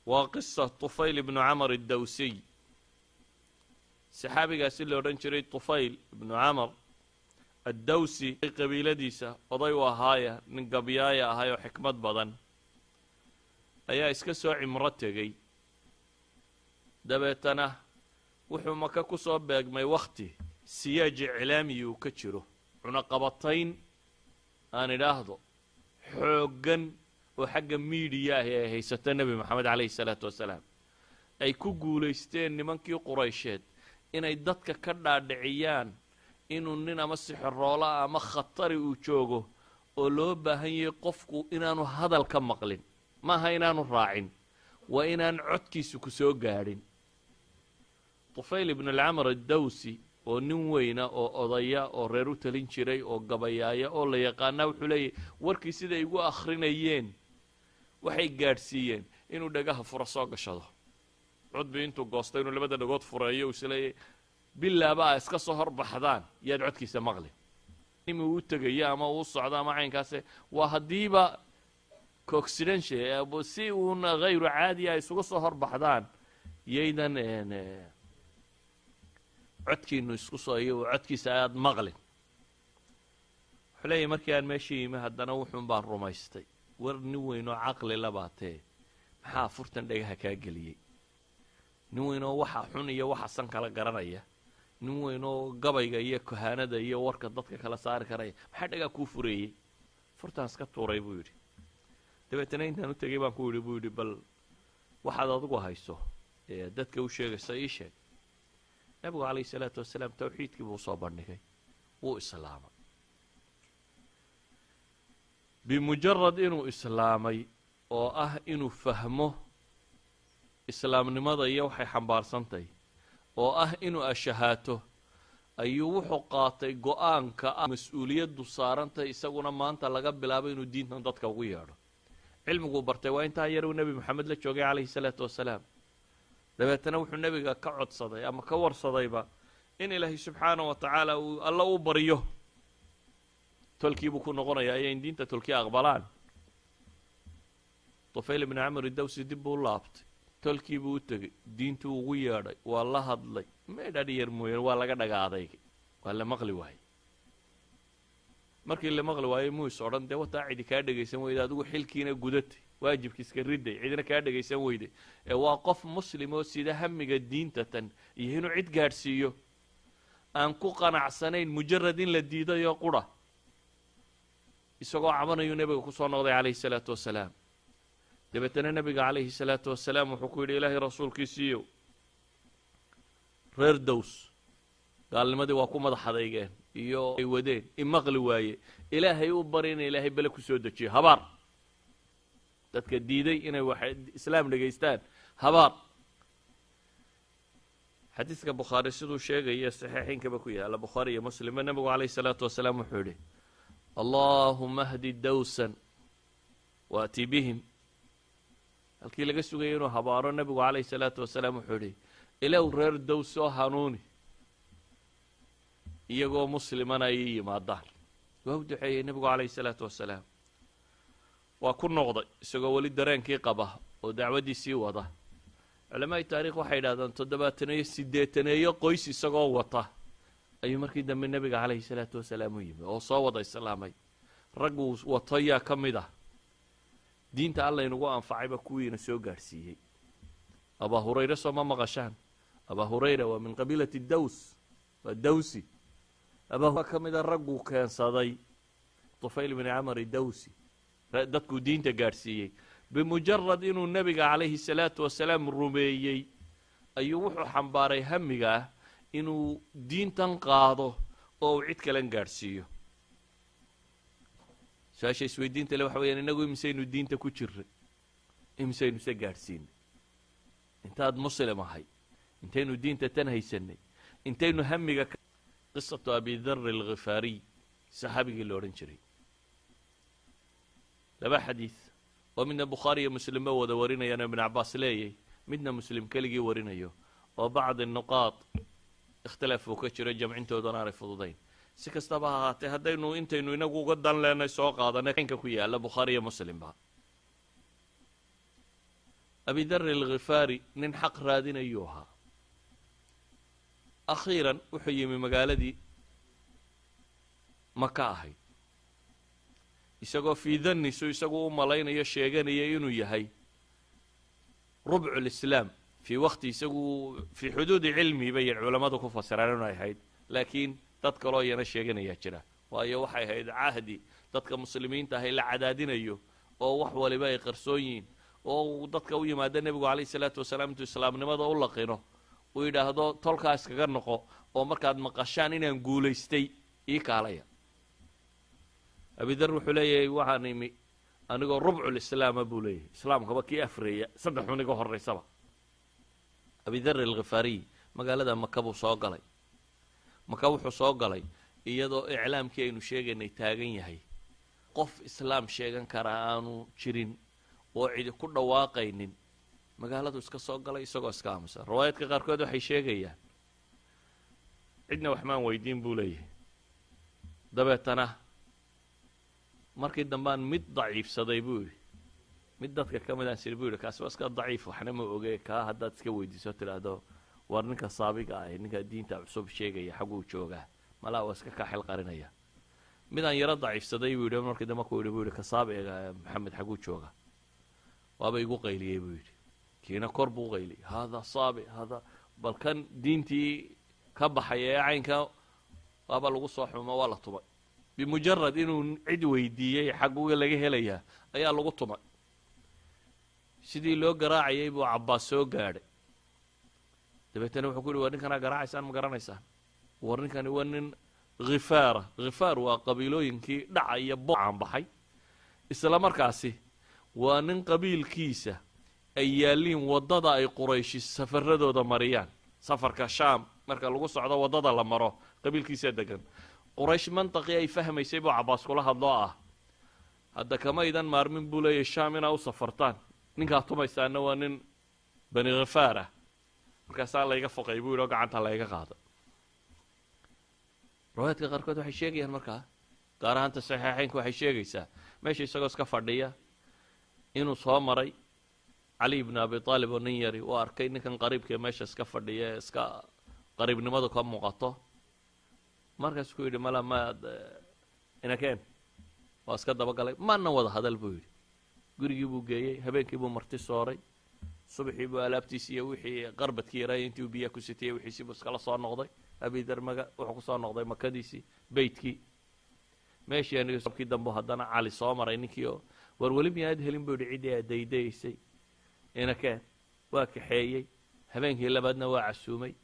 وقصة طفيل بن عمر الدوسي صحابي قاسل له رنشري طفيل بن عمر الدوسي قبيلة ديسة وضيوة هاية من قبيايا هاي وحكمة بدن أيا إسكسو عمرتي دبيتنا وحو مكاكو صوباق ماي وقتي سياج إعلامي وكتشره عنقبطين أنا لاحظه حوقا وحق ميديا هي ستة النبي محمد عليه الصلاة والسلام أي كوغوليستين نمانكي قريشات إن أي دادك كرنا دعيان إنو ننا مسيح الرولا ما خطري وشوغو ولو باهي قفكو إنانو هذا الكم مقلين ما هي إنانو راعين وإنان عدكي سكسو قارين طفيل بن العمر الدوسي oo nin weyna oo odaya oo reer u talin jiray oo gabayaaya oo la yaqaana wuxuu leeyahay warkii sida ay ugu akhrinayeen waxay gaadhsiiyeen inuu dhagaha fura soo gashado codbi intuu goostay inuu labada dhagood fureeyo uu isleeyay billaaba iska soo horbaxdaan yaad codkiisa maqli inuu u tagayo ama uu socdo ama caynkaas waa hadiiba coincidence si uuna غير caadi ah isugu soo horbaxdaan yeydan codkiinu isku soo iyo codkiisa aad maqlin xulay markii aan meeshii yimi haddana wuxuun baan rumaystay war nin weyn oo caqli la baatee maxaa furtan dhagaha kaa geliyey nin weyn oo waxa xun iyo waxa san kala garanaya nin weyn oo gabayga iyo kahanada iyo warka dadka kala saari karaya maxaa dhagaa kuu fureeyey furtan iska tuuray buu yidhi dabeetana intaan u tegay baan ku yidhi buu yidhi bal waxaad adigu hayso dadka u sheegaysa ii sheeg nabigu calayhi salaatu wasalaam tawxiidkii buu soo bandhigay wuu islaamay bimujarad inuu islaamay oo ah inuu fahmo islaamnimada iyo waxay xambaarsantahay oo ah inuu ashahaato ayuu wuxuu qaatay go'aanka ah mas-uuliyaddu saarantahay isaguna maanta laga bilaabo inuu diintan dadka ugu yeedho cilmiguu bartay waa intaa yar uu nebi maxamed la joogay calayhi salaatu wasalaam dabeetana wuxuu nebiga ka codsaday ama ka warsadayba in ilaahay subxaanahu wa tacaala uu alla u baryo tolkii buu ku noqonayaa ayaa in diinta tolkii aqbalaan طفيل بن عمر الدوسي dib buu laabtay tolkii buu u tegey diintuu ugu yeedhay waa la hadlay meedhadhi yar mooyeen waa laga dhagaaday waa la maqli waayey markii la maqli waayey muus odhan dee wataa cidi kaa dhegaysan weyda adigu xilkiina gudatay واجبك اسكريدي عيدنا كادغ يسان ويدي waa qof muslim oo sida hamiga diinta tan iyo inuu cid gaarsiiyo aan ku qanacsanayn mujarrad in la diidayo qura isagoo cabanayo nabiga ku soo noqday calayhi salaatu wasalaam dabeetana nabiga calayhi salaatu wasalaam wuxuu ku yidhi ilaahay rasuulkiisiiyo reer dows gaalnimadii waa ku madax adeygeen iyo ay wadeen imaqli waaye ilaahay u barina ilaahay bale ku soo dejiyo habaar dadka diiday inay wax islaam dhageystaan habaar xadiiska bukhaari siduu sheegaya saxiixinka ku yaala bukhaari iyo muslim nabigu calayhi salaatu wasalaam wuxuu yidhi allahumma hdi dawsan waati bihim halkii laga sugayay inuu habaaro nabigu calayhi salaatu wasalaam wuxuu yidhi ilaw reer dows oo hanuuni iyagoo muslimana ay yimaadaan waa u duceeyey nabigu calayhi salaatu wasalaam waa ku noqday isagoo weli dareenkii qaba oo dacwadiisii wada culamada taariikh waxay yidhahdaan 78 qoys isagoo wata ayuu markii dambe nabiga calayhi salaatu wasalaam u yimi oo soo wada islaamay raggu wato yaa ka mid ah diinta alla inagu anfacayba kuwiina soo gaarsiiyey abaa hurayra soo ma maqashaan abaa hurayra waa min qabiilati daws waa dawsi abaa ka mid ah raggu keensaday طفيل بن عمر الدوسي dadku diinta gaarsiiyey bimujarad inuu nabiga calayhi salaatu wasalaam rumeeyey ayuu wuxuu xambaaray hamiga ah inuu diintan qaado oo cid kale gaarsiiyo saashay isweydiinta le waxa weeyaan inagu imsaynu diinta ku jirray imsaynu se gaarsiin intaad muslim ahay intaynu diinta tan haysanay intaynu hamiga qisatu abi dharr al-ghifari saxaabigii la odhan jiray لبا حديث ومن البخاري مسلم وذا ورينا أنا ابن عباس ليه مدنا مسلم كلجي ورينا وبعض النقاط اختلفوا كشر جمعينته ودنار فضودين سكستبها تهدينو انت انو ينقو قدان لنا سوق هذا نكين كويا لا بخاري مسلم بها abidar alghifaari nin xaq raadinayuu ahaa akhiiran wuxuu yimi magaaladii maka ahayd isagoo fii dannisu isagu u malaynayo sheeganaya inuu yahay rubcu lislaam fii waqti isagu fii xuduudi cilmi bay culammadu ku fasiraan inay ahayd laakiin dad kaloo iyana sheeganayaa jira waayo waxay ahayd cahdi dadka muslimiinta ahay la cadaadinayo oo wax waliba ay qarsoon yihiin oo dadka u yimaada nebigu calayhi salaatu wasalaam intuu islaamnimada u laqino uu yidhaahdo tolkaa iskaga noqo oo markaad maqashaan inaan guulaystay ii kaalaya abidar wuxuu leeyahay waxaan imi anigoo rubculislaama buu leeyahay islaamkaba kii afreeya saddex xun iga horraysaba abidar alghifaariy magaalada maka buu soo galay maka wuxuu soo galay iyadoo iclaamkii aynu sheegaynay taagan yahay qof islaam sheegan karaa aanu jirin oo cidi ku dhawaaqaynin magaaladu iska soo galay isagoo iska aamusan riwaayaadka qaarkood waxay sheegayaan cidna waxmaan weydiin buu leeyahay dabeetana markii dambaan mid daciifsaday buu yidhi mid dadka ka midaan sir buu yidhi kaasi waa iska daciif waxna ma oge kaa haddaad iska weydiiso tidhaahdo war ninka saabiga ah ninka diinta cusub sheegaya xagguu joogaa malaa waa iska kaa xil qarinaya midaan yaro daciifsaday buu yidhi markii dambe ku yidhi buu yidhi ka saabiga maxamed xagguu jooga waaba igu qayliyey buu yidhi kiina kor buu qayliyey hada saabi hada bal kan diintii ka baxay ee caynka waaba lagu soo xumo waa la tumay bimujarad inuu cid weydiiyey xagguga laga helayaa ayaa lagu tumay sidii loo garaacayay buu cabbaas soo gaadhay dabeetana wuxuu ku yidhi war ninkanaa garaacaysaan ma garanaysaan war ninkani waa nin khifaara khifaar waa qabiilooyinkii dhaca iyo bocaan baxay isla markaasi waa nin qabiilkiisa ay yaalliin waddada ay qurayshi safaradooda mariyaan safarka shaam marka lagu socdo waddada la maro qabiilkiisa degan quraysh mantaqii ay fahmaysay buu cabbaas kula hadloo ah hadda kamaydan maarmin buu leeyahy shaam inaa u safartaan ninkaa tumaysaana waa nin bani khifaar ah markaasaa layga foqay buu yidhi oo gacanta layga qaada riwaayaadka qaarkood waxay sheegayaan markaa gaar ahaanta saxiixaynka waxay sheegaysaa meesha isagoo iska fadhiya inuu soo maray cali ibni abi aalib oo nin yari uu arkay ninkan qariibkaee meesha iska fadhiya ee iska qariibnimadu ka muuqato markaasuu ku yidhi mala maad inakeen waa iska dabagalay maana wada hadal buu yidhi gurigii buu geeyey habeenkii buu marti sooray subaxii buu alaabtiisi iyo wixii qarbadkii yaraaya intii uu biyaha ku sitayey wixiisii buu iskala soo noqday abidarmaga wuxuu ku soo noqday makadiisii beytkii meeshii anigakii dambu haddana cali soo maray ninkii oo war weli miyaad helin buu yidhi ciddii aad daydayaysay inakeen waa kaxeeyey habeenkii labaadna waa casuumay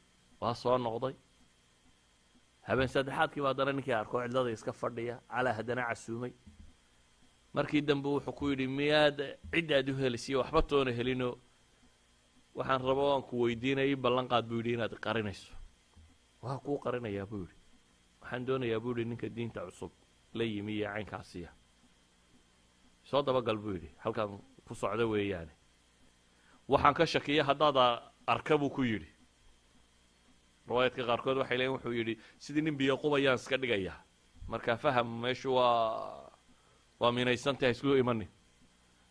waa soo noqday habeen saddexaadkiiba haddana ninkii arko cidlada iska fadhiya calaa haddana casuumay markii dambe wuxuu ku yidhi miyaad ciddaad u helisiyo waxba toona helinoo waxaan rabo aan ku weydiinayay ballanqaad buu yidhi inaad qarinayso waa kuu qarinayaa buu yidhi waxaan doonayaa buu yidhi ninka diinta cusub la yimi iyo caynkaasiya soo dabagal buu yidhi halkaan ku socdo weeyaane waxaan ka shakiya haddaad arka buu ku yidhi riwaayaadka qaarkood waxay leeyiin wuxuu yidhi sidii nin biyo qubayaan iska dhigayaa marka faham meeshu waa minaysantahay isku imanin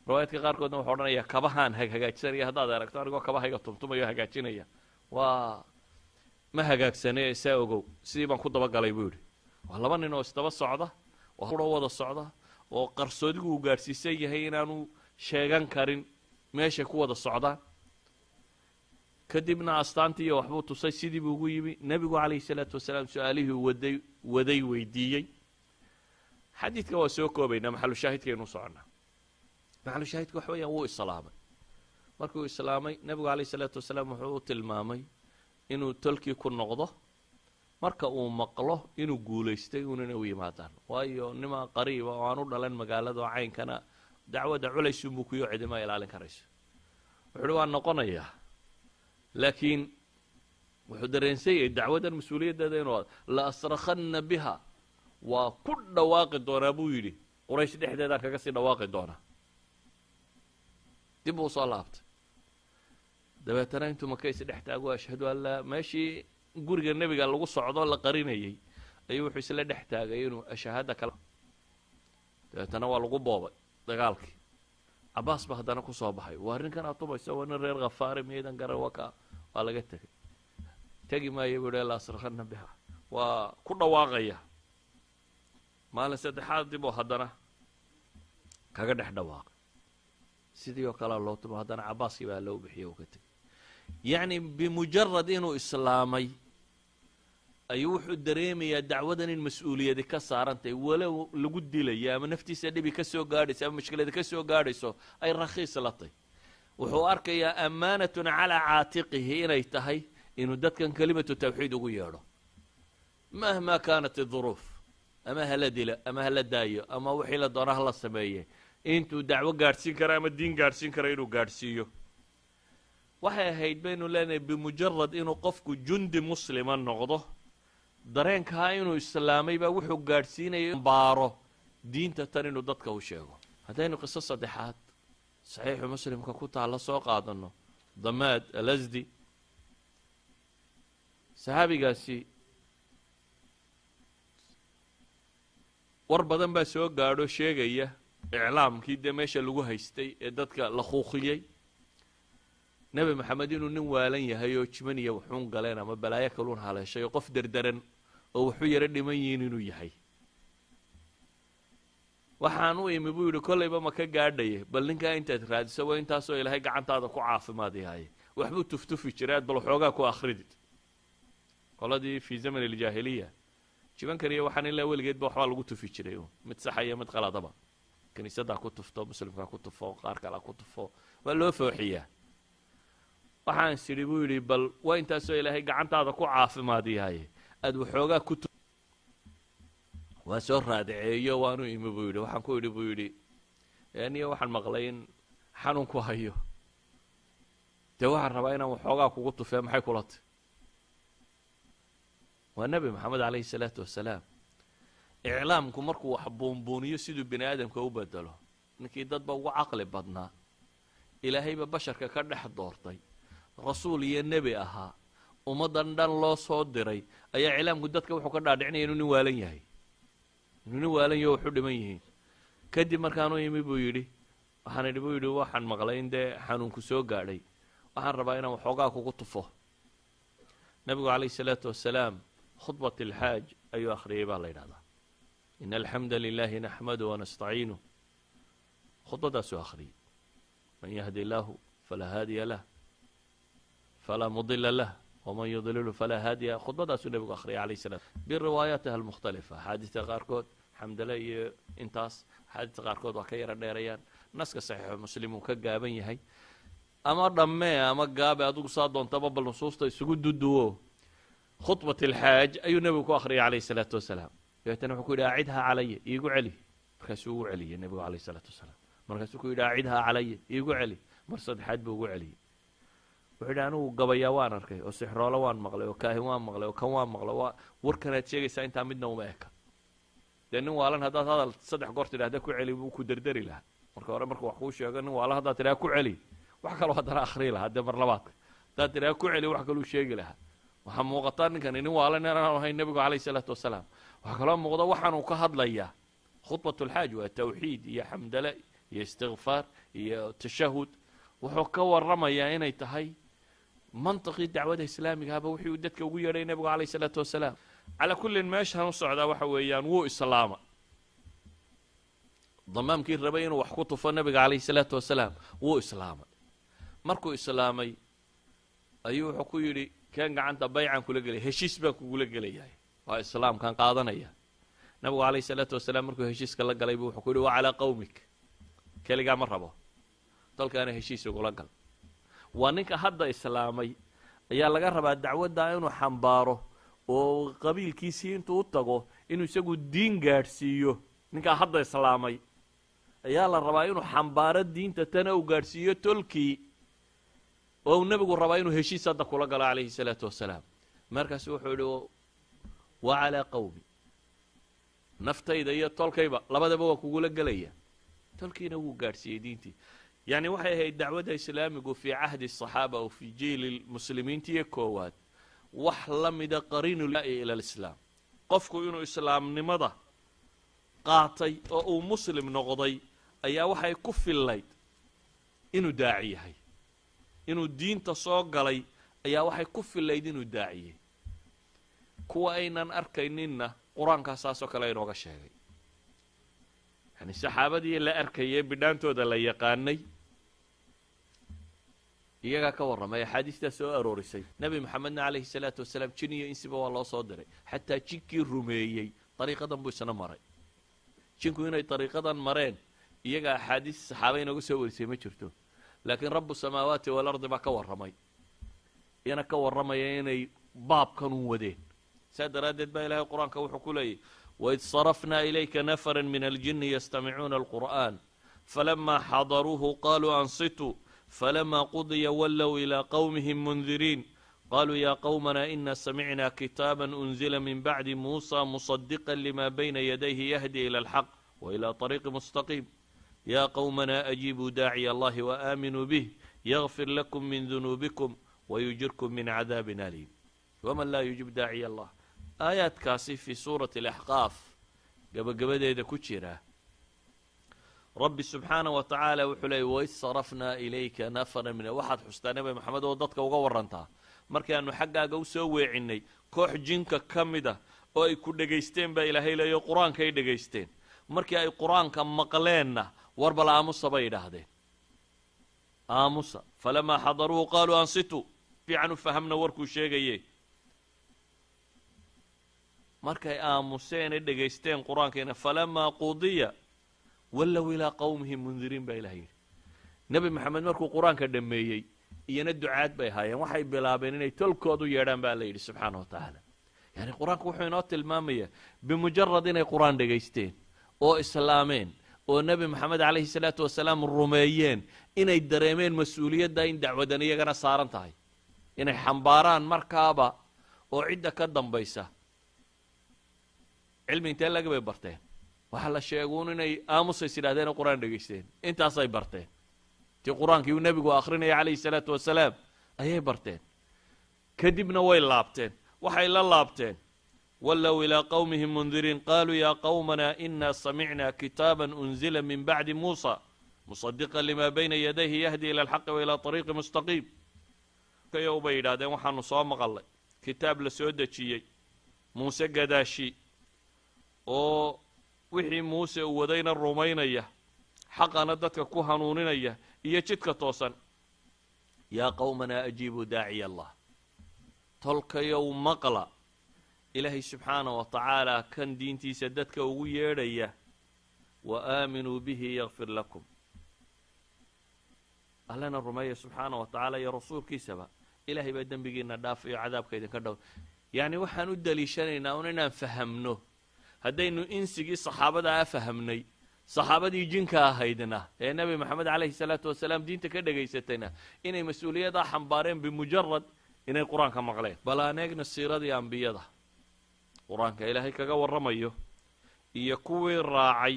riwaayaadka qaarkoodna wuxuu odhanayaa kabahaan hagaajisanaya haddaad aragto anigoo kabahayga tumtumayo hagaajinaya waa ma hagaagsane saa ogow sidii baan ku dabagalay buu yidhi waa laba nin oo isdaba socda oo uro wada socda oo qarsoodigu uu gaadhsiisan yahay inaanu sheegan karin meeshay ku wada socdaan kadibna astaantii iyo waxbuu tusay sidii buu ugu yimi nebigu calayhi salaatu wasalaam su-aalihii waday weydiiyey xadiidka waa soo koobaynaa maxalushaahidkaynu soconnaa maxalushaahidka waxa weeyaan wuu islaamay markuu islaamay nebigu calayhi salaatu wasalaam wuxuu u tilmaamay inuu tolkii ku noqdo marka uu maqlo inuu guulaystay unana u yimaadaan waayo nimaa qariiba oo aan u dhalan magaalada oo caynkana dacwadda culaysunbuu kuyo cidima ilaalin karayso wuxu uhi waan noqonayaa laakiin wuxuu dareensan yahay dacwaddan mas-uuliyaddeeda inuu la asrakhanna biha waa ku dhawaaqi doonaa buu yidhi quraysh dhexdeedaan kaga sii dhawaaqi doonaa dib uu soo laabtay dabeetana intuu makaysi dhex taago ashhadu an laa meeshii guriga nebiga lagu socdo la qarinayay ayuu wuxuu isla dhex taagay inuu ashahaada kala dabeetana waa lagu boobay dagaalkii cabaas ba haddana ku soo baxay waa arrinkan aad tumayso waa nin reer khafaari miyaydan garan waa laga tegay tegi maayo buu yidhi la asrakhana biha waa ku dhawaaqaya maalin saddexaad dib oo haddana kaga dhex dhawaaqay sidii oo kalea loo tumo haddana cabaaskii baa loo bixiyey oo ka tegay yacni bimujarad inuu islaamay ayuu wuxuu dareemayaa dacwadan in mas-uuliyadi ka saarantahay walow lagu dilayo ama naftiisa dhibi ka soo gaadhayso ama mushkiladi ka soo gaadhayso ay rakhiis la tahy wuxuu arkayaa ammaanatun calaa caatiqihi inay tahay inuu dadkan kelimatu tawxiid ugu yeedho mahmaa kaanat iduruuf ama hala dila ama hala daayo ama wixii la doona hala sameeye intuu dacwo gaadhsiin kara ama diin gaadhsiin kara inuu gaadhsiiyo waxay ahayd baynu leenahay bimujarad inuu qofku jundi muslima noqdo dareenkaa inuu islaamay baa wuxuu gaadhsiinaya baaro diinta tan inuu dadka u sheego haddaynu qiso saddexaad saxiixu muslimka ku taalla soo qaadano damaad alasdi saxaabigaasi war badan baa soo gaadho sheegaya iclaamkii dee meesha lagu haystay ee dadka la khuuqiyey nebi maxamed inuu nin waalan yahay oo jiman iyo wuxuun galeen ama balaayo kaluun haleeshay oo qof derderan oo wuxuu yaro dhiman yihiin inuu yahay waxaan u imi buu yidhi kollayba ma ka gaadhaye bal ninkaa intaad raadiso waa intaasoo ilaahay gacantaada ku caafimaad yahay waxbuu tuftufi jiray aad bal waxoogaa ku akhridid qoladii fii zaman aljaahiliya jibankan iyo waxaan ilaa weligeedba waxbaa lagu tufi jiray mid saxa iyo mid qaladaba kiniisaddaa ku tufto muslimkaa ku tufo qaar kalea ku tufo waa loo fooxiyaa waxaan sidhi buu yidhi bal waa intaasoo ilaahay gacantaada ku caafimaad yahay aad waxoogaa ku waa soo raadiceeyo waanu imi buu yidhi waxaan ku idhi buu yidhi aniyo waxaan maqlay in xanuunku hayo dee waxaan rabaa inaan waxoogaa kugu tufee maxay kula tahy waa nebi maxamed calayhi salaatu wasalaam iclaamku markuu wax buunbuuniyo siduu bini aadamka u bedelo ninkii dadba ugu caqli badnaa ilaahayba basharka ka dhex doortay rasuul iyo nebi ahaa ummaddan dhan loo soo diray ayaa iclaamku dadka wuxuu ka dhaadhicinaya inuu nin waalan yahay inuu nin waalan yaho waxu dhiman yihiin kadib markaanu imi buu yidhi waxaan idhi buu yidhi waxaan maqlay in dee xanuunku soo gaadhay waxaan rabaa inaan waxoogaa kugu tufo nebigu calayhi salaatu wasalaam khudbat alxaaj ayuu akhriyey baa la yidhahdaa in alxamda lilahi naxmadu wanastaciinu khudbadaasuu akhriyey man yahdi illaahu falaa haadiya lah falaa mudila lah waman yudlilu falaa haadiya khudbadaasuu nebigu akhriyay calayh salaam biriwaayaatiha almukhtalifa axaadiista qaarkood xamdale iyo intaas axaadiista qaarkood waa ka yaro dheerayaan naska saxiixu muslim uu ka gaaban yahay ama dhammee ama gaabe adigu saa doontaba bal nusuusta isugu duduwo khudbat alxaaj ayuu nebigu ku akhriyay calayh salaatu wasalaam dabeetana wuxuu ku yidhi acidhaa calaya iigu celi markaasuu ugu celiyey nebigu calayh salaatu wasalaam markaasuu ku yidhi acidhaa calaya iigu celi mar saddexaad buu ugu celiyey wuxuu yidhi anigu gabayaa waan arkay oo sixroolo waan maqlay oo kaahin waan maqlay oo kan waan maqlay waa warkanaad sheegaysaa intaa midna uma eka dee nin waalan haddaad hadal saddex goor tidhahda ku celi buu ku derderi lahaa marka hore markuu wax kuu sheego nin waalan haddaad tidhaha ku celi wax kaloo haddana akhrii lahaa dee mar labaadka haddaad tidhaha ku celi wax kaluu sheegi lahaa waxaa muuqataa ninkani nin waalan inaan ahayn nebigu calayh salaatu wasalaam waxaa kaloo muuqda waxaanuu ka hadlayaa khudbat alxaaj waa tawxiid iyo xamdale iyo istikfaar iyo tashahud wuxuu ka warramayaa inay tahay mantiqii dacwada islaamiga haba wixii uu dadka ugu yeedhay nebigu calayh salaatu wasalaam calaa kullin meeshaan u socdaa waxa weeyaan wuu islaama damaamkii rabay inuu wax ku tufo nebiga calayhi salaatu wasalaam wuu islaamay markuu islaamay ayuu wuxuu ku yidhi keen gacanta baycan kula gelaya heshiis baan kugula gelayahay waa islaamkaan qaadanaya nabigu calayhi salaatu wasalaam markuu heshiiska la galay buu wuxuu ku yidhi wa calaa qawmik keligaa ma rabo dalkaana heshiis ugula gal waa ninka hadda islaamay ayaa laga rabaa dacwaddaa inuu xambaaro oo qabiilkiisii intuu u tago inuu isagu diin gaadhsiiyo ninkaa hadda islaamay ayaa la rabaa inuu xambaaro diinta tana uu gaadhsiiyo tolkii oo uu nebigu rabaa inuu heshiis hadda kula galo calayhi salaatu wasalaam markaasu wuxuu yidhi wa calaa qawmi naftayda iyo tolkayba labadaba waa kugula gelaya tolkiina wuu gaadhsiiyey diintii yacni waxay ahayd dacwadda islaamigu fii cahdi asaxaaba oo fii jiili muslimiintiiyo koowaad wax la mida qariinulaa'i ila alislaam qofku inuu islaamnimada qaatay oo uu muslim noqday ayaa waxay ku fillayd inuu daaci yahay inuu diinta soo galay ayaa waxay ku filayd inuu daaciyey kuwa aynan arkayninna qur-aankaa saasoo kale inooga sheegay yani saxaabadii la arkayay bidhaantooda la yaqaanay iyagaa ka warramay axaadiistaa soo aroorisay nebi maxamedna calayhi salaatu wasalaam jin iyo insiba waa loo soo diray xataa jinkii rumeeyey dariiqadan buu isna maray jinku inay dariiqadan mareen iyaga axaadiis saxaaba inooga soo warisay ma jirto laakiin rabu samaawaati waalardi baa ka warramay iyana ka warramaya inay baabkan u wadeen saa daraaddeed baa ilaahay qur-aanka wuxuu ku leeyahy waid sarafnaa ilayka nafaran min aljini yastamicuuna alqur'an falamaa xadaruuhu qaluu ansituu فلما قضي ولوا إلى قومهم منذرين قالوا يا قومنا إنا سمعنا كتابا أنزل من بعد موسى مصدقا لما بين يديه يهدي إلى الحق وإلى طريق مستقيم يا قومنا أجيبوا داعي الله وآمنوا به يغفر لكم من ذنوبكم ويجركم من عذاب أليم ومن لا يجيب داعي الله آيات كاسي في سورة الأحقاف قبل يدا كتشيرا ربي سبحانه وتعالى وحلي وإذ صرفنا إليك نفرا من واحد حستا نبي محمد وددك وغورنتا markii aanu xaggaaga u soo weecinay koox jinka ka mida oo ay ku dhageysteen baa ilaahay leeyo qur-aanka ay dhageysteen markii ay qur-aanka maqleenna war bal aamusa bay idhaahdeen aamusa falamaa xadaruuhu qaaluu ansituu fiican u fahamna warkuu sheegaye markay aamuseen ay dhageysteen qur-aankeena falamaa qudiya wallow ilaa qawmihim mundiriin baa ilaha yidhi nebi maxamed markuu qur-aanka dhammeeyey iyana ducaad bay ahaayeen waxay bilaabeen inay tolkoodu yeedhaan baa la yidhi subxaana wa tacaala yani qur-aanku wuxuu inoo tilmaamayaa bimujarad inay qur-aan dhegaysteen oo islaameen oo nebi maxamed calayhi salaatu wasalaam rumeeyeen inay dareemeen mas-uuliyadda in dacwadan iyagana saaran tahay inay xambaaraan markaaba oo cidda ka dambaysa cilmi intee laga bay barteen waxaa la sheeguun inay aamusays yidhahdeen oo qur-aan dhegaysteen intaasay barteen tii qur-aankii uu nebigu akrinaya calayhi salaatu wasalaam ayay barteen kadibna way laabteen waxay la laabteen wallow ilaa qawmihim mundiriin qaaluu yaa qawmana inaa samicnaa kitaaban unzila min bacdi muusa musadiqan limaa bayna yadayhi yahdi ila alxaqi wa ilaa طariiqi mustaqiim kayow bay yidhahdeen waxaanu soo maqalnay kitaab la soo dejiyey muuse gadaashi oo wixii muuse uu wadayna rumaynaya xaqana dadka ku hanuuninaya iyo jidka toosan yaa qawmanaa ajiibuu daaciya allah tolkayow maqla ilaahay subxaana wa tacaala kan diintiisa dadka ugu yeedhaya wa aaminuu bihi yakfir lakum allana rumeeya subxaana wa tacaala iyo rasuulkiisaba ilaahay baa dembigiina dhaaf iyo cadaabka idinka dhow yacni waxaan u daliishanaynaa un inaan fahamno haddaynu insigii saxaabada a fahamnay saxaabadii jinka ahaydna ee nebi maxamed calayhi salaatu wasalaam diinta ka dhegaysatayna inay mas-uuliyaddaa xambaareen bimujarad inay qur-aanka maqleen bal aan eegna siiradii ambiyada qur-aanka ilaahay kaga warramayo iyo kuwii raacay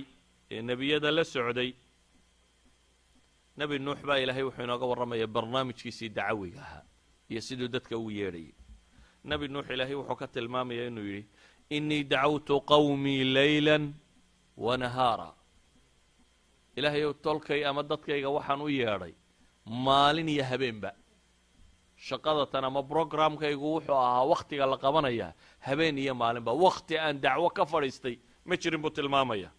ee nebiyada la socday nebi nuux baa ilaahay wuxuu inooga warramaya barnaamijkiisii dacawiga ahaa iyo siduu dadka ugu yeedhayay nebi nuux ilaahay wuxuu ka tilmaamaya inuu yidhi inii dacawtu qawmii laylan wa nahaara ilaahay ow tolkay ama dadkayga waxaan u yeedhay maalin iyo habeenba shaqadatan ama brogramkaygu wuxuu ahaa wakhtiga la qabanayaa habeen iyo maalinba wakhti aan dacwo ka fadhiistay ma jirin buu tilmaamaya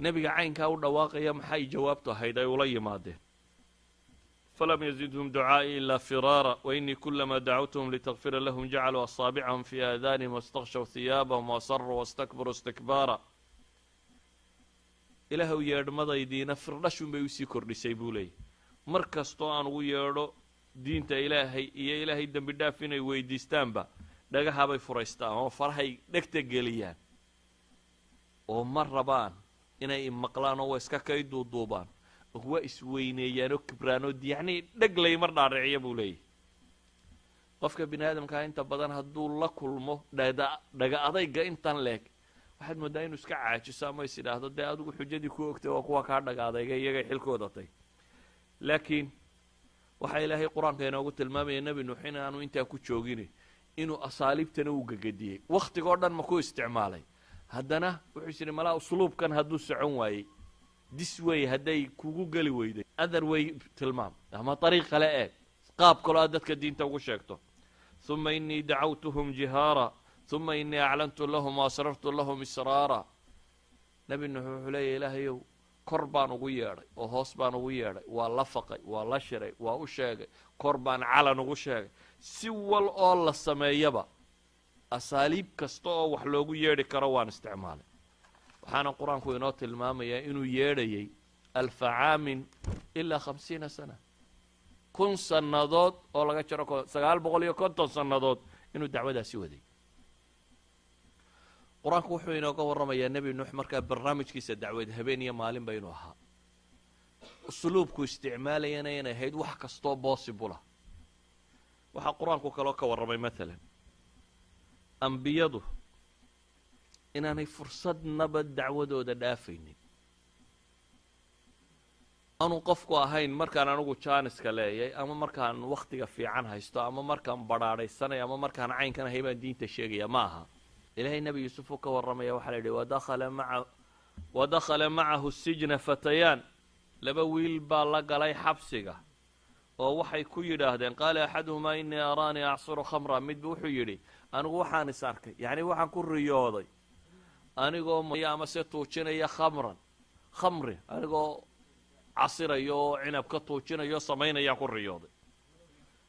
nebiga caynkaa u dhawaaqaya maxay jawaabtu ahayd ay ula yimaadeen فلم يزدهم دعائي إلا فرارا وإني كلما دعوتهم لتغفر لهم جعلوا أصابعهم في آذانهم واستغشوا ثيابهم وأصروا واستكبروا استكبارا إلهو yeedhmadaydiina firdhashun bay usii kordhisay buu leeyay mar kastoo aan ugu yeedho diinta ilaahay iyo ilaahay dembi dhaaf inay weydiistaanba dhagahabay furaystaan oo farahay dhegta geliyaan oo ma rabaan inay imaqlaan oo iska kay duuduubaan waa isweyneeyaan oo kibraan oo yacni dheg lay mar dhaadhiciya buu leeyahy qofka bini aadamkaa inta badan hadduu la kulmo dhaga adayga intan leeg waxaad mooddaa inuu iska caajiso ama is idhaahdo dee adigu xujadii ku ogtay waa kuwa kaa dhaga adayga iyagay xilkoodatay laakiin waxaa ilaahay qur-aanka inoogu tilmaamaya nebi nuux in aanu intaa ku joogin inuu asaaliibtana u gagadiyey wakhtigoo dhan ma ku isticmaalay haddana wuxuu is idhi malaa usluubkan hadduu socon waayey this way hadday kugu geli weyday other way tilmaam ama ariiq kale eeg qaab kaloo aad dadka diinta ugu sheegto uma inii dacawtuhum jihaara uma inii aclantu lahum waasrartu lahum israara nebi nuux wuxuu leeyahy ilaahayow kor baan ugu yeedhay oo hoos baan ugu yeedhay waa la faqay waa la shiray waa u sheegay kor baan calan ugu sheegay si wal oo la sameeyaba asaaliib kasta oo wax loogu yeedhi karo waan isticmaalay waxaana qur-aanku inoo tilmaamayaa inuu yeedhayay 1000 caamin ilaa 50 sana 1000 sannadood oo laga jaro 950 sannadood inuu dacwadaasi waday qur-aanku wuxuu inooga warramayaa nebi nuux markaa barnaamijkiisa dacwad habeen iyo maalinba inuu ahaa usluubku isticmaalayana inay ahayd wax kastoo possible waxaa qur-aanku kaloo ka warramay maalan ambiyadu inaanay fursadnaba dacwadooda dhaafaynin aanu qofku ahayn markaan anigu jaaniska leeyay ama markaan wakhtiga fiican haysto ama markaan badhaadhaysanayo ama markaan caynkan ahay baan diinta sheegaya ma aha ilaahay nebi yuusuf uu ka warramaya waxaa la yidhi wadakhala macahu sijna fatayaan laba wiil baa la galay xabsiga oo waxay ku yidhaahdeen qaala axaduhumaa inii araanii acsuru khamra midba wuxuu yidhi anigu waxaan is arkay yacni waxaan ku riyooday anigoo ama se tuujinaya khamri anigoo casirayo oo cinab ka tuujinayo samaynayaan ku riyooday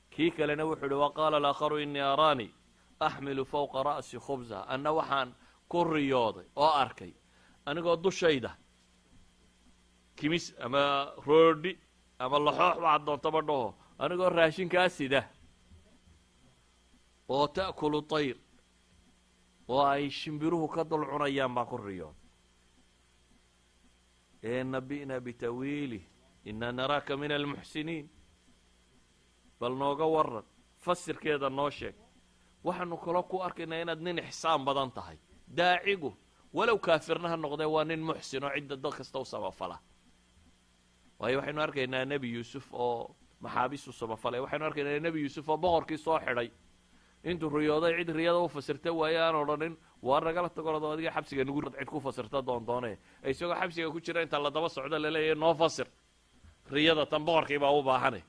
kii kalena wuxuu yidhi waqaala alaakharu inii araanii axmilu fawqa ra'si khubsa anna waxaan ku riyooday oo arkay anigoo dushayda kimis ama roodhi ama laxoox waxaad doontaba dhaho anigoo raashinkaa sida oo ta'kulu tayr oo ay shimbiruhu ka dul cunayaan baan ku riyooday ee nabi'na bitawiilih inaa naraaka min almuxsiniin bal nooga waran fasirkeeda noo sheeg waxaanu kaloo ku arkaynaa inaad nin ixsaan badan tahay daacigu walow kaafirna ha noqdee waa nin muxsin oo cidda dad kasta u samafala waayo waxaynu arkaynaa nebi yuusuf oo maxaabiis u samafalay waxaynu arkaynaa nebi yuusuf oo boqorkii soo xidhay intuu riyooday cid riyada u fasirta waaye aan odhanin waa nagala tagorado adiga xabsiga nugu cid ku fasirta doondoone isagoo xabsiga ku jira inta la daba socdo laleeyahay noo fasir riyada tan boqorkii baa u baahane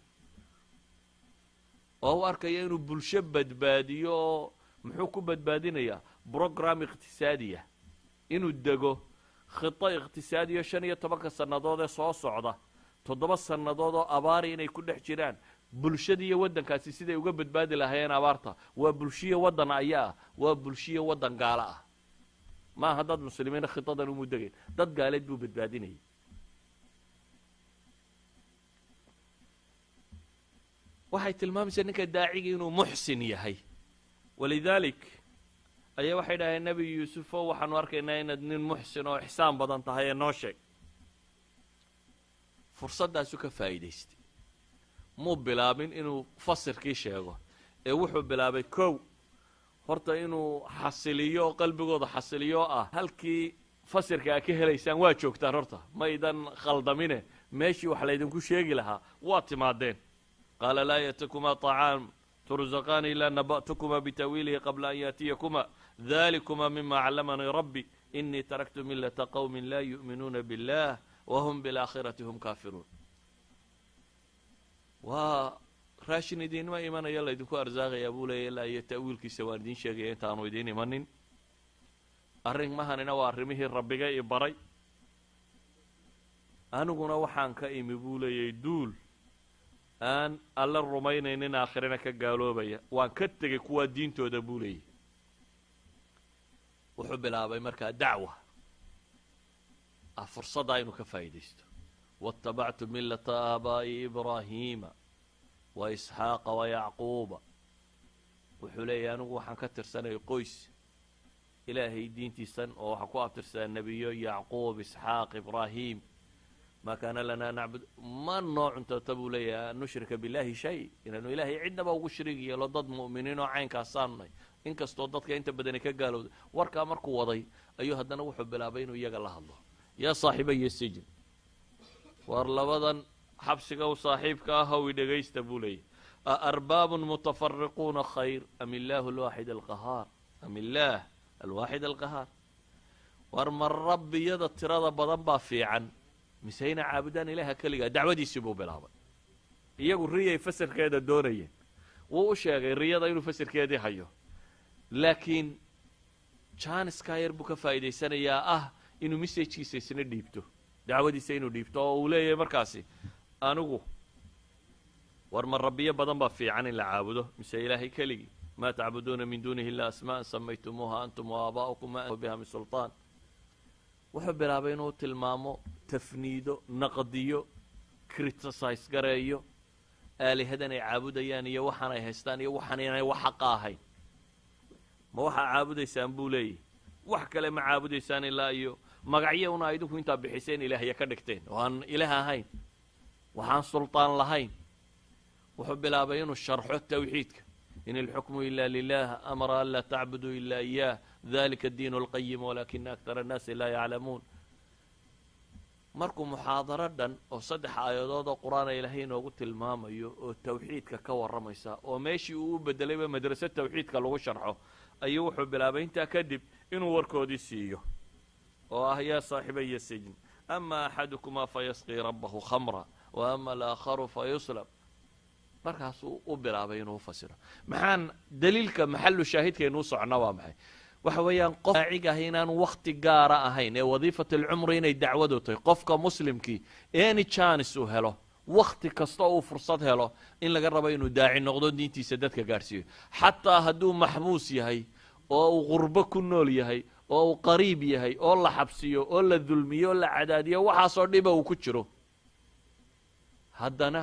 oo u arkaya inuu bulsho badbaadiyo oo muxuu ku badbaadinayaa brogram iqtisaadiya inuu dego khita iqtisaadiyo 15 sannadood ee soo socda 7 sannadood oo abaari inay ku dhex jiraan bulshadii iyo waddankaasi siday uga badbaadi lahaayeen abaarta waa bulshiyo waddan ayaa waa bulshiyo waddan gaalo ah maaha dad muslimiina khitadan umu degayn dad gaaleed buu badbaadinayay waxay tilmaamaysaa ninka daacigii inuu muxsin yahay walidaalik ayaa waxay dhaheen nebi yuusufo waxaanu arkaynaa inaad nin muxsin oo ixsaan badan tahay ee noo sheeg fursaddaasu ka faa'iidaystay muu bilaabin inuu fasirkii sheego ee wuxuu bilaabay kow horta inuu xasiliyo oo qalbigooda xasiliyo ah halkii fasirka a ka helaysaan waa joogtaan horta maydan khaldamine meeshii wax laydinku sheegi lahaa waa timaadeen qaala laa ya'tikumaa طacaam turzaqaani ilaa naba'tukumaa bitawiilihi qabla an yaأtiyakumaa dalikumaa mima callamanii rabbi inii taraktu millata qowmin laa yu'minuuna biاllah wahum biاlaakhirati hum kaafiruun waa raashin idiinma imanaya laydinku arsaaqayaa buu leeya ilaa iyo ta'wiilkiisa waan idiin sheegaya intaanu idiin imanin arrimahanina waa arrimihii rabbiga i baray aniguna waxaan ka imi buu leeyay duul aan alla rumaynaynin aakhirina ka gaaloobaya waan ka tegay kuwaa diintooda buu leeyay wuxuu bilaabay markaa dacwa fursaddaa inuu ka faa'iidaysto waاtabactu millata aabaa'i ibraahiima wa isxaaqa wa yacquuba wuxuu leeyahy anigu waxaan ka tirsanay qoys ilaahay diintiisan oo waxaan ku abtirsadaa nebiyo yacquub isxaaq ibraahim maa kaana lanaa nacbud ma noo cuntata buu leeyahay an nushrika billahi shay inaanu ilaahay cidnaba ugu shariig yeelo dad mu'miniin oo caynkaasaanunay inkastoo dadka inta badani ka gaalowday warkaa markuu waday ayuu haddana wuxuu bilaabay inuu iyaga la hadlo yaa saaxiibaya sijin war labadan xabsiga u saaxiibka ah haw i dhegaysta buu leeyahy aarbaabun mutafariquuna khayr am illaahu alwaaxid alqahaar am illaah alwaaxid alqahaar war ma rabbiyada tirada badan baa fiican mise inay caabudaan ilaaha keligaa dacwadiisii buu bilaabay iyagu riyay fasirkeeda doonayeen wuu u sheegay riyada inuu fasirkeedii hayo laakiin jaaniskaa yar buu ka faa'iidaysanayaa ah inuu messajkiisa isna dhiibto dacwadiisa inuu dhiibto oo uu leeyahay markaasi anigu war ma rabbiyo badan baa fiican in la caabudo mise ilaahay keligii maa tacbuduuna min duunihi illa asmaa'an samaytumuuha antum waabaa'ukum ma antum biha min sultaan wuxuu bilaabay inuu tilmaamo tafniido naqdiyo criticize gareeyo aalihadan ay caabudayaan iyo waxaan ay haystaan iyo waxaan inay wax xaqa ahayn ma waxaa caabudaysaan buu leeyahy wax kale ma caabudaysaan ilaa iyo magacyo una idinku intaa bixiseen ilaahya ka dhigteen oo aan ilaah ahayn waxaan sultaan lahayn wuxuu bilaabay inuu sharxo tawxiidka in alxukmu ila lilah amara an laa tacbuduu ila iyaah dalika addiinu alqayim walakina aktar annaasi laa yaclamuun markuu muxaadaro dhan oo 3 aayadood oo qur-aan ilaahay inoogu tilmaamayo oo tawxiidka ka warramaysa oo meeshii uu u bedelayba madrasad tawxiidka lagu sharxo ayuu wuxuu bilaabay intaa kadib inuu warkoodii siiyo oo ah yaa saaxibaya sijn ama axadukumaa fayasqii rabbahu khamra wa ama alaakharu fayuslab markaasuu u bilaabay inuu fasiro maxaan daliilka maxalu shaahidkaynuu socna waa maxay waxa weeyaan qof daaciga ah inaan wakti gaara ahayn ee wadiifat alcumri inay dacwadu tahay qofka muslimkii any chance uu helo wakti kasta uu fursad helo in laga rabo inuu daaci noqdo diintiisa dadka gaadhsiiyo xataa hadduu maxbuus yahay oo uu qurbo ku nool yahay oo uu qariib yahay oo la xabsiyo oo la dulmiyo oo la cadaadiyo waxaasoo dhiba uu ku jiro haddana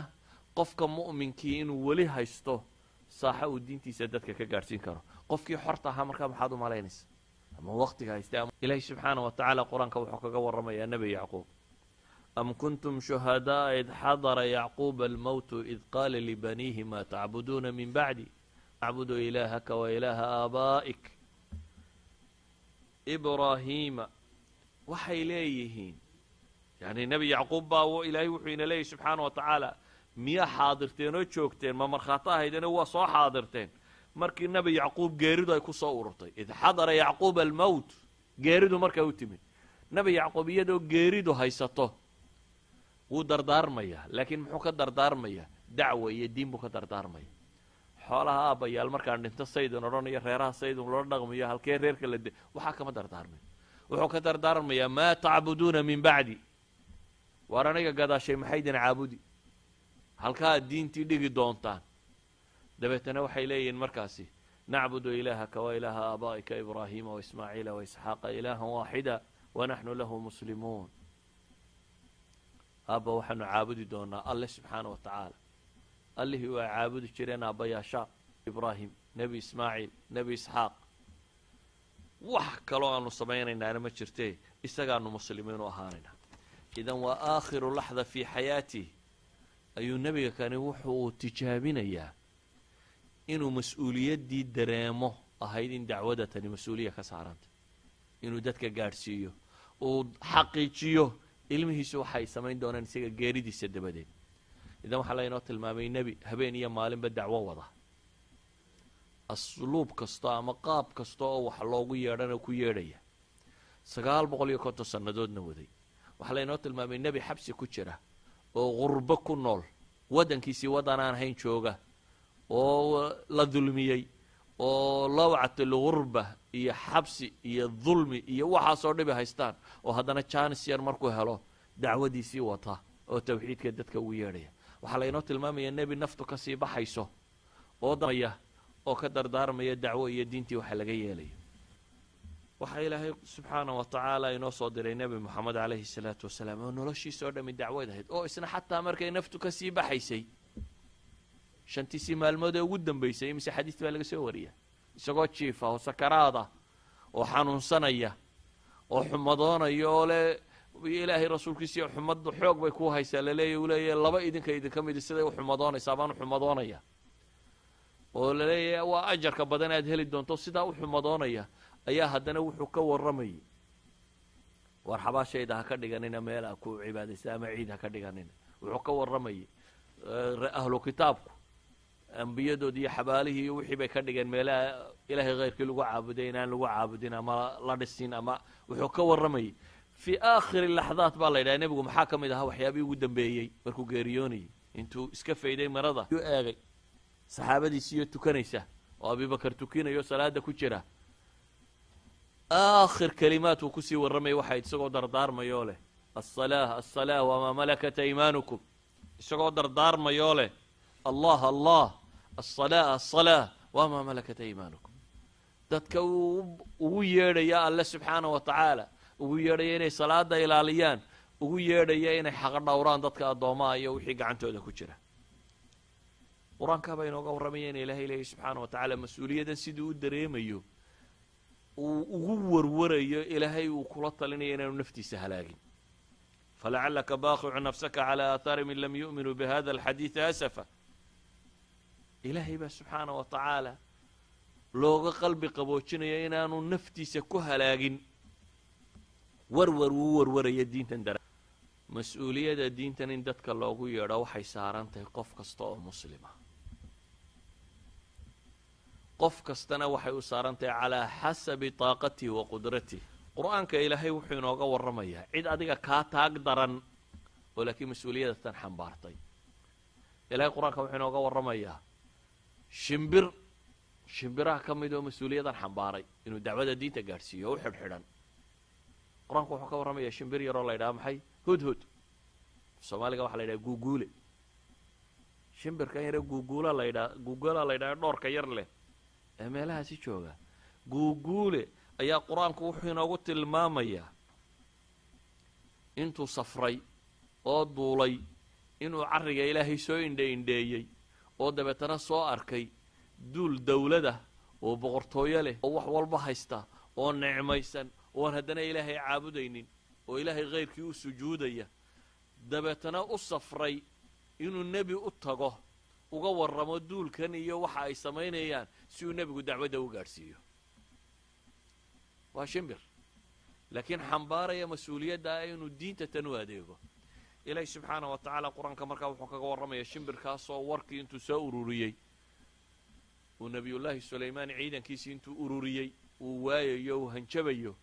qofka mu'minkii inuu weli haysto saaxa uu diintiisa dadka ka gaadhsiin karo qofkii xorta ahaa markaa maxaad u malaynaysa ama waqtiga haystay ilaahi subxaana wa tacaala qur-aanka wuxuu kaga warramayaa nebi yacquub am kuntum shuhada'a id xadara yacquuba almowtu id qaala libaniihi ma tacbuduuna min bacdi acbudu ilaahaka wa ilaaha aabaa'ik ibraahiima waxay leeyihiin yani nebi yacquub baa ilaahay wuxuu ina leeyahy subxaana wa tacaala miyaa xaadirteen oo joogteen ma markhaato ahaydeen waa soo xaadirteen markii nebi yacquub geeridu ay ku soo ururtay id xadara yacquuba almowt geeridu markaa u timid nebi yacquub iyadoo geeridu haysato wuu dardaarmayaa laakiin muxuu ka dardaarmayaa dacwa iyo diin buu ka dardaarmaya xoolaha aabbayaal markaan dhinto saydun odhanayo reeraha saydun loo dhaqmayo halkee reerka la waxaa kama dardaarmayo wuxuu ka dardaarmayaa maa tacbuduuna min bacdi waar aniga gadaashay maxaydin caabudi halkaa diintii dhigi doontaan dabeetana waxay leeyihiin markaasi nacbudu ilaahaka wa ilaaha aabaa'ika ibraahiima waismaaciila waisxaaqa ilaahan waaxida wanaxnu lahu muslimuun aabba waxaanu caabudi doonaa alle subxaana wa tacaala allihii waa caabudi jireen aabbayaasha ibraahim nebi ismaaciil nebi isxaaq wax kaloo aanu samaynaynaana ma jirtee isagaanu muslimiin u ahaanaynaa idan waa aakhiru laxda fii xayaatih ayuu nebiga kani wuxuu tijaabinayaa inuu mas-uuliyaddii dareemo ahayd in dacwada tani mas-uuliya ka saaranta inuu dadka gaadhsiiyo uu xaqiijiyo ilmihiisu waxay samayn doonaan isaga geeridiisa dabadeed idan waxaa laynoo tilmaamay nebi habeen iyo maalinba dacwo wada asluub kasta ama qaab kasta oo wax loogu yeedhana ku yeedhaya 950 sannadoodna waday waxaa laynoo tilmaamay nebi xabsi ku jira oo qurbo ku nool waddankiisii waddan aan hayn jooga oo la dulmiyey oo lawcatlgurba iyo xabsi iyo dulmi iyo waxaasoo dhibi haystaan oo haddana jaanis yar markuu helo dacwadiisii wata oo tawxiidka dadka ugu yeedhaya waxaa laynoo tilmaamaya nebi naftu kasii baxayso oo damaya oo ka dardaarmaya dacwo iyo diintii waxa laga yeelayo waxaa ilaahay subxaana wa tacaala inoo soo diray nebi moxamed calayhi salaatu wasalaam oo noloshiisa oo dhami dacwad ahayd oo isna xataa markay naftu kasii baxaysay 5 maalmood ee ugu dambaysay mise xadiis baa laga soo wariya isagoo jiifa oo sakaraada oo xanuunsanaya oo xumadoonaya oo le ilaahay rasuulkiisa xumaddu xoog bay ku haysaa laleeyahay uu leeyahay laba idinka mid siday u xumadoonaysaa baan u xumadoonaya oo laleeyahay waa ajarka badan aad heli doonto sidaa u xumadoonaya ayaa haddana wuxuu ka warramayay war xabaashayda ha ka dhiganina meel a ku cibaadaysa ama ciid ha ka dhiganina wuxuu ka warramayay ahlu kitaabku ambiyadood iyo xabaalihii iyo wixii bay ka dhigeen meelaha ilaahay khayrkii lagu caabuday inaan lagu caabudin ama la dhisin ama wuxuu ka warramayay fii aakhiri laxdaat baa la yidhaha nebigu maxaa ka mid ahaa waxyaabihii ugu dambeeyey markuu geeriyoonayay intuu iska fayday marada u eegay saxaabadiisiiyo tukanaysa oo abibakar tukinayo salaada ku jira aakhir kalimaad uu kusii warramaya waxayd isagoo dardaarmayoo leh alsalaa alsalaa wamaa malakat aymaanukum isagoo dardaarmayoo leh allah allah alsalaa alsalaa wamaa malakat aymaanukum dadka ugu yeedhaya alle subxaana wa tacaala ugu yeedhaya inay salaada ilaaliyaan ugu yeedhaya inay xaqa dhowraan dadka addoomaha iyo wixii gacantooda ku jira qur-aankaa baa inooga warramaya in ilaahay leeyahy subxaana wa tacaala mas-uuliyaddan siduu u dareemayo uu ugu warwarayo ilaahay uu kula talinayo inaanu naftiisa halaagin falacallaka baaqicu nafsaka calaa aathaarihim in lam yu'minuu bihada alxadiidi asafa ilaahay baa subxaana wa tacaala looga qalbi qaboojinaya inaanu naftiisa ku halaagin warwar uu warwaraya diintan dara mas-uuliyadda diintan in dadka loogu yeedho waxay saaran tahay qof kasta oo muslima qof kastana waxay u saaran tahay calaa xasabi taaqatihi wa qudratih qur-aanka ilaahay wuxuu inooga warramayaa cid adiga kaa taag daran oo laakiin mas-uuliyadatan xambaartay ilahay qur-aanka wuxuu inooga warramayaa shimbiraha ka mid oo mas-uuliyadan xambaaray inuu dacwada diinta gaadhsiiyo oo u xidhxidhan qur-aanku wuxuu ka warramayaa shimbir yaroo la ydhaha maxay hudhud soomaaliga waxa la ydhaha guuguule shimbirkan yare guuguula la ydhaha dhoorka yar leh ee meelahaasi jooga guuguule ayaa qur-aanku wuxuu inoogu tilmaamayaa intuu safray oo duulay inuu carriga ilaahay soo indhe-indheeyey oo dabeetana soo arkay duul dawladah oo boqortooyo leh oo wax walba haysta oo necmaysan oon haddana ilaahay caabudaynin oo ilaahay khayrkii u sujuudaya dabeetana u safray inuu nebi u tago uga warramo duulkan iyo waxa ay samaynayaan si uu nebigu dacwadda u gaadhsiiyo waa shimbir laakiin xambaaraya mas-uuliyadda ah inuu diinta tan u adeego ilaahi subxaana wa tacaala qur-aanka markaa wuxuu kaga warramaya shimbirkaasoo warkii intuu soo ururiyey uu nebiyullaahi sulaymaan ciidankiisii intuu ururiyey uu waayayo uu hanjabayo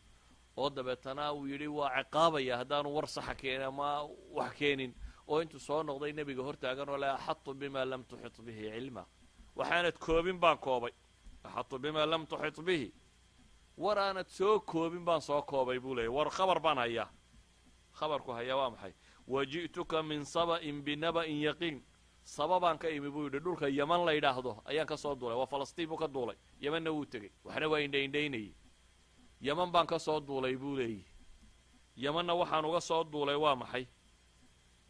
oo dabeetana uu yidhi waa ciqaabaya haddaanu war saxa keenin ama wax keenin oo intuu soo noqday nebiga hortaagan oo le axatu bimaa lam tuxit bihi cilma waxaanad koobin baan koobay axatu bimaa lam tuxit bihi war aanad soo koobin baan soo koobay buu leeyay war khabar baan hayaa khabarku hayaa waa maxay waji'tuka min saba'in binaba'in yaqiin sababaan ka imi buu yidhi dhulka yaman la yidhaahdo ayaan ka soo duulay waa falastiin buu ka duulay yamanna wuu tegey waxna waa indhaindhaynayey yaman baan ka soo duulay buu leeyihi yamanna waxaan uga soo duulay waa maxay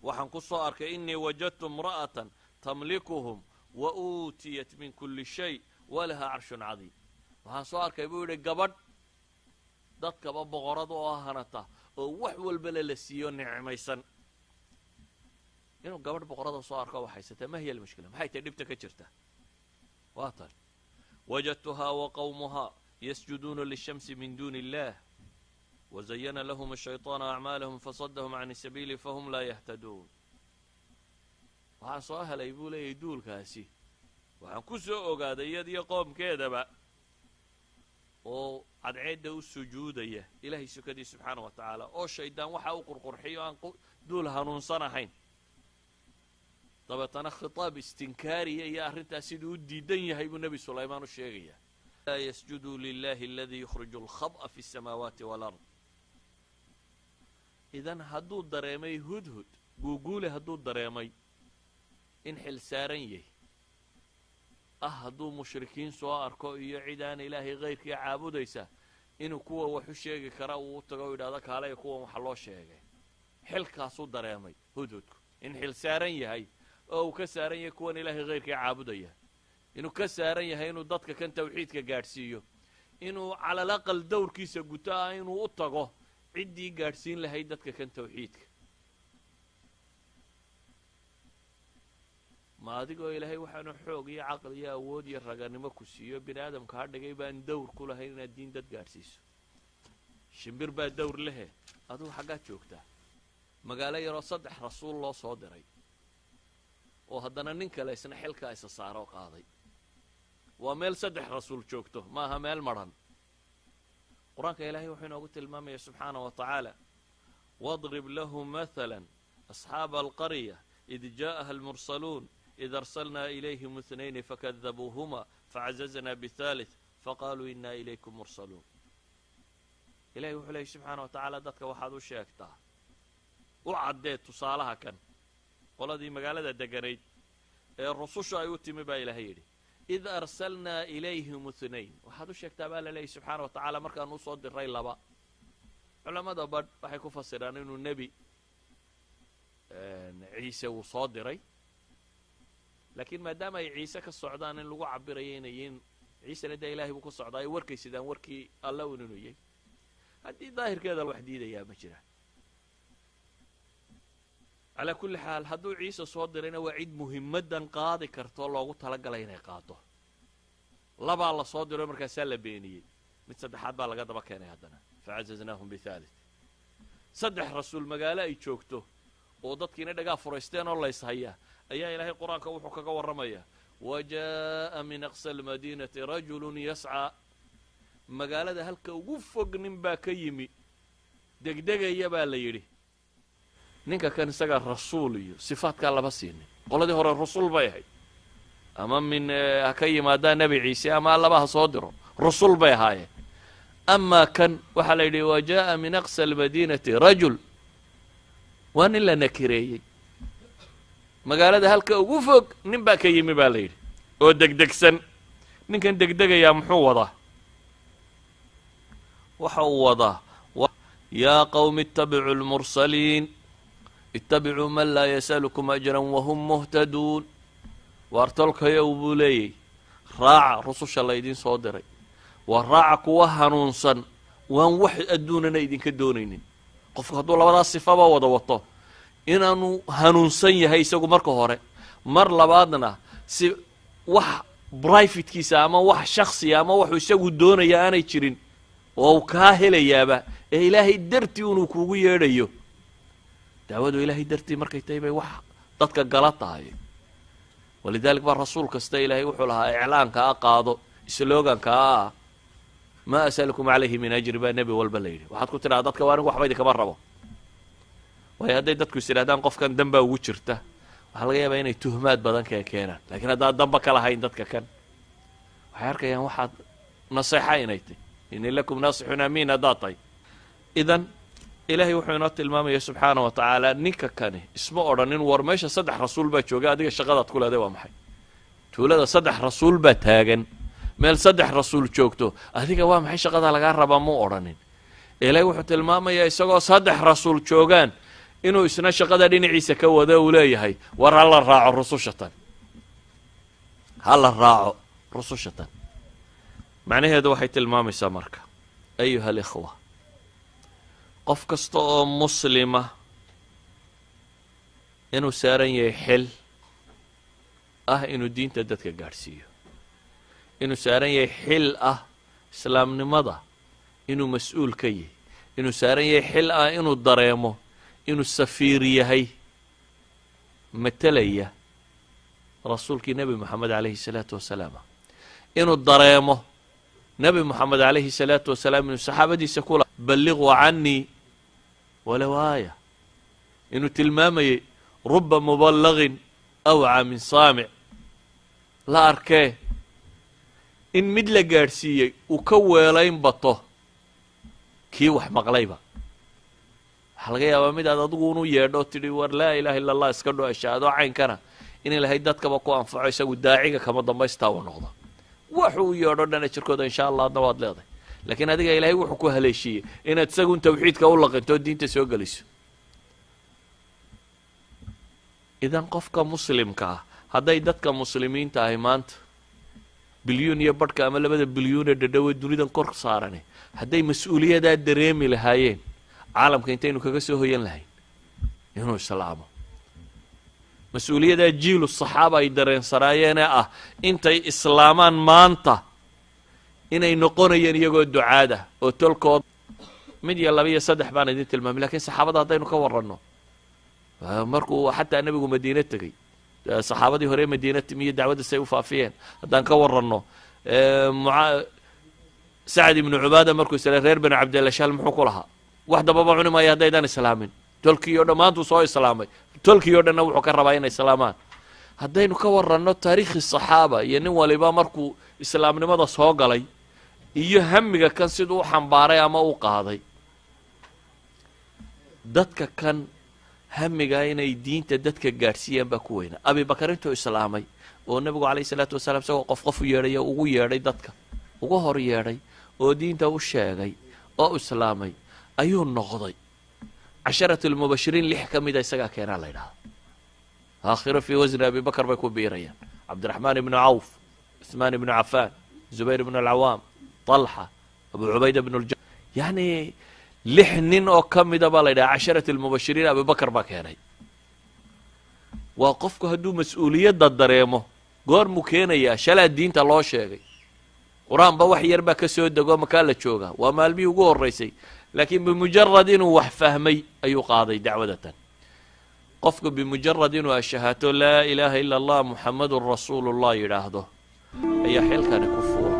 waxaan ku soo arkay innii wajadtu imra'atan tamlikuhum wa uutiyat min kulli shay walahaa carshun cadiim waxaan soo arkay buu yidhi gabadh dadkaba boqorada oo hanata oo wax walbana la siiyo nicmaysan inuu gabadh boqorada soo arko wax haysata ma hiya almushkila maxay tahay dhibta ka jirta waa tan wajadtuhaa wa qawmuhaa yasjuduuna lishamsi min duuni illah wazayana lahum ashayطaanu acmaalahum fasadahum can sabiili fahum laa yahtaduun waxaan soo helay buu leeyahay duulkaasi waxaan ku soo ogaaday iyadiyo qoomkeedaba oo cadceedda u sujuudaya ilaahay sukadii subxaana wa tacaala oo shaydaan waxa u qurqurxiyo aan duul hanuunsan ahayn dabeetana khitaab istinkaariya iyo arrintaas siduu u diidan yahay buu nebi sulaymaan u sheegayaa laa yasjuduu lilahi aladii yukhriju alkhab'a fi asamaawaati walard idan hadduu dareemay hudhud guuguule hadduu dareemay in xil saaran yahy hadduu mushrikiin soo arko iyo cid aan ilaahay kayrkii caabudaysa inuu kuwa wax u sheegi kara uu u tago o yidhahdo kaalaya kuwan waxa loo sheegay xilkaasuu dareemay hudhudku in xil saaran yahay oo uu ka saaran yahay kuwan ilaahay kayrkii caabudaya inuu ka saaran yahay inuu dadka kan tawxiidka gaadhsiiyo inuu calal aqal dawrkiisa guto ah inuu u tago ciddii gaadhsiin lahayd dadka kan tawxiidka ma adigoo ilaahay waxaanu xoog iyo caqli iyo awood iyo raganimo ku siiyo bini aadamka ha dhigay baan dawr ku lahayn inaad diin dad gaadhsiiso shimbir baa dawr lehe adugu xaggaad joogtaa magaalo yaroo 3 rasuul loo soo diray oo haddana nin kale isna xilkaa isa saaroo qaaday waa meel 3 rasuul joogto maaha meel madhan qur-aanka ilaahay wuxuu inoogu tilmaamaya subxaana wa tacaala واضرب لهم مثلا أصحاب القرية إذ جاءها المرسلون إذ أرسلنا إليهم 2 فكذبوهما فعززنا بثالث فقالوا إنا إليكم مرسلون. إلهي wuxuu leeyahay subxaana wa tacaala dadka waxaad u sheegtaa u caddee tusaalaha kan qoladii magaalada deganayd ee rusushu ay u timi baa ilaahay yidhi id arsalnaa ilayhim 2 waxaad u sheegtaa baa la leeyahay subxaana wa tacaala markaan u soo diray 2 culamada badh waxay ku fasiraan inuu nebi ciise uu soo diray laakiin maadaama ay ciise ka socdaan in lagu cabirayo inay yihiin ciisena dee ilaahay buu ku socdaa ay warkay sidaan warkii alla un inuu yahay haddii daahirkeeda wax diidayaa ma jiraan calaa kulli xaal hadduu ciise soo dirayna waa cid muhimmadan qaadi kartoo loogu talagalay inay qaado 2 la soo diro markaasaa la beeniyey mid 3aad baa laga daba keenay haddana facazaznaahum bithaalith 3 rasuul magaalo ay joogto oo dadkiina dhagaa furaysteen oo layshayaa ayaa ilaahay qur-aanka wuxuu kaga warramayaa wajaa'a min aqsa almadiinati rajulun yascaa magaalada halka ugu fog nin baa ka yimi degdegaya baa la yidhi ninka kan isagaa rasuul iyo sifaadkaa lama siinin qoladii hore rasuul bay ahayd ama min ha ka yimaadaa nebi ciise ama allaba ha soo diro rasuul bay ahaayeen amaa kan waxaa la yidhi wajaa'a min aqsa almadiinati rajul waa nin la nakireeyey magaalada halka ugu fog nin baa ka yimi baa la yidhi oo degdegsan ninkan degdegayaa muxuu wadaa waxa uu wadaa yaa qawmi ittabicuu lmursaliin ittabicuu man laa yasalukum ajran wahum muhtaduun waar tolkayow buu leeyay raaca rususha laydiin soo diray waa raaca kuwa hanuunsan waan wax adduunana idinka doonaynin qofku hadduu labadaas sifaba wada wato inaanu hanuunsan yahay isagu marka hore mar labaadna si wax brifatekiisa ama wax shaksiya ama waxuu isagu doonaya aanay jirin oo uu kaa helayaaba ee ilaahay dartii unuu kuugu yeedhayo dacwadu ilaahay dartii markay tahay bay wax dadka gala tahay walidalik baa rasuul kasta ilaahay wuxuu lahaa iclaanka a qaado sloganka ah maa asalukum calayhi min ajri baa nebi walba la yidhi waxaad ku tidhaha dadka waa anigu waxba idinkama rabo waayo hadday dadku is idhahdaan qofkan danbaa ugu jirta waxaa laga yaabaa inay tuhmaad badan kee keenaan laakiin haddaad danba ka lahayn dadka kan waxay arkayaan waxaad naseexa inay tahy ini lakum naasixun amiin haddaad tahay idan ilaahay wuxuu inoo tilmaamaya subxaana wa tacaala ninka kani isma odhanin war meesha 3 rasuul baa jooga adiga shaqadaad ku leeday waa maxay tuulada 3 rasuul baa taagan meel 3 rasuul joogto adiga waa maxay shaqada lagaa rabaa muu odhanin ilaahay wuxuu tilmaamayaa isagoo 3 rasuul joogaan inuu isna shaqada dhinaciisa ka wada uu leeyahay war hala raaco rusushatan macnaheedu waxay tilmaamaysaa marka ayuha alikhwa qof kasta oo muslima inuu saaran yahay xil ah inuu diinta dadka gaadhsiiyo inuu saaran yahay xil ah islaamnimada inuu mas-uul ka yahay inuu saaran yahay xil ah inuu dareemo inuu safiir yahay matalaya rasuulkii nebi moxamed calayhi salaatu wasalaam inuu dareemo nebi moxamed calayhi salaatu wasalaam inuu saxaabadiisa kula balliquu canii walow aaya inuu tilmaamayay ruba muballagin awcaa min saamic la arkee in mid la gaadhsiiyey uu ka weelayn bato kii wax maqlayba waxaa laga yaabaa mid aad adigu unu yeedho tidhi war laa ilaha illa allah iska dho ashaadoo caynkana in ilahay dadkaba ku anfaco isagu daaciga kama dambaystaa uu noqdo waxuu u yeedho dhana jirkooda insha allah adna waad leedahay laakiin adiga ilaahay wuxuu ku haleeshiiyey inaad isagun tawxiidka u laqinto oo diinta soo geliso idan qofka muslimka ah hadday dadka muslimiinta ahi maanta bilyuun iyo badhka ama 2 bilyuunee dhadhowe dunidan kor saarane hadday mas-uuliyadaa dareemi lahaayeen caalamka intaynu kaga soo hoyan lahayn inuu islaamo mas-uuliyadaa jiilu saxaaba ay dareensanaayeenee ah intay islaamaan maanta inay noqonayeen iyagoo ducaada oo tolkood 1 iyo 2 iyo 3 baan idin tilmaamay lakiin saxaabada haddaynu ka warranno markuu xataa nebigu madiine tegey saxaabadii hore madiina timi iyo dacwadda say u faafiyeen haddaan ka warranno sacad ibnu cubaada markuu isla reer bani cabdillashaal muxuu ku lahaa wax dababa cuni maayo haddaydan islaamin tolkii oo dhammaantuu soo islaamay tolkii oo dhanna wuxuu ka rabaa inay islaamaan haddaynu ka waranno taariikhi saxaaba iyo nin waliba markuu islaamnimada soo galay iyo hamiga kan siduu u xambaaray ama u qaaday dadka kan hamigaa inay diinta dadka gaadhsiiyaan baa ku weyna abibakar intuu islaamay oo nebigu calayhi salaatu wasalaam isagoo qof u yeedhayo ugu yeedhay dadka uga hor yeedhay oo diinta u sheegay oo islaamay ayuu noqday 10 المبشرين 6 ka mida isagaa keenaa la yidhahda aakhiro fii wasni abibakar bay ku biirayaan cabdiraxmaan ibnu cawf cuثmaan ibnu cafaan zubayr ibnu alcawaam طalxa abu cubayda bnu lja yani 6 nin oo ka mida baa la yidhaha 10 المبشرين abibakar baa keenay waa qofku hadduu mas-uuliyadda dareemo goormuu keenayaa shalaa diinta loo sheegay qur-aanba wax yar baa ka soo dego makaa la joogaa waa maalmihii ugu horraysay laakiin bimujarad inuu wax fahmay ayuu qaaday dacwadatan qofku bimujarad inuu ashahaato laa ilaaha ila allah muxamadun rasuulu llah yidhaahdo ayaa xilkani ku fuura